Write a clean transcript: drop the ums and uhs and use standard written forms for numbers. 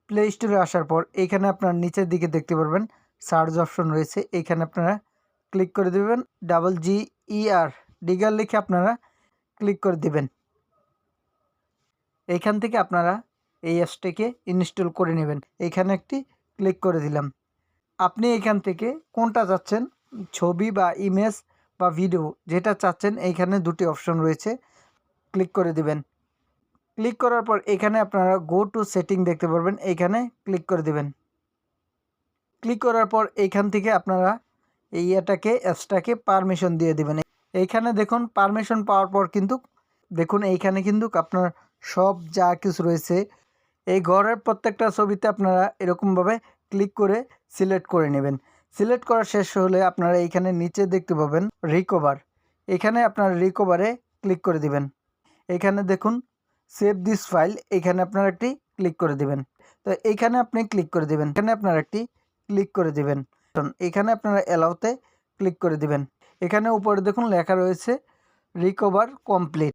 Play স্টোরে আসার পর এইখানে আপনার নিচের দিকে দেখতে পারবেন সার্চ অপশন রয়েছে, এইখানে আপনারা ক্লিক করে দেবেন। DGER ডিগার লিখে আপনারা ক্লিক করে দেবেন। এইখান থেকে আপনারা এই অ্যাপসটিকে ইনস্টল করে নেবেন। এইখানে একটি ক্লিক করে দিলাম। আপনি এখান থেকে কোনটা চাচ্ছেন, ছবি বা ইমেজ বা ভিডিও যেটা চাচ্ছেন, এইখানে দুটি অপশন রয়েছে, ক্লিক করে দিবেন। ক্লিক করার পর এখানে আপনারা গো টু সেটিং দেখতে পারবেন, এইখানে ক্লিক করে দিবেন। ক্লিক করার পর এইখান থেকে আপনারা এই অ্যাপসটাকে পারমিশন দিয়ে দিবেন। এইখানে দেখুন পারমিশন পাওয়ার পর কিন্তু দেখুন এইখানে কিন্তু আপনার সব যা কিছু রয়েছে এই ঘরের প্রত্যেকটা ছবিতে আপনারা এরকমভাবে ক্লিক করে সিলেক্ট করে নেবেন। সিলেক্ট করা শেষ হলে আপনারা এইখানে নিচে দেখতে পাবেন রিকভার, এখানে আপনারা রিকভারে ক্লিক করে দিবেন। এখানে দেখুন সেভ দিস ফাইল, এখানে আপনারা একটি ক্লিক করে দিবেন। তো এইখানে আপনি ক্লিক করে দিবেন, এখানে আপনারা একটি ক্লিক করে দিবেন। এখানে আপনারা অ্যালাউতে ক্লিক করে দিবেন। এখানে উপরে দেখুন লেখা রয়েছে রিকভার কমপ্লিট।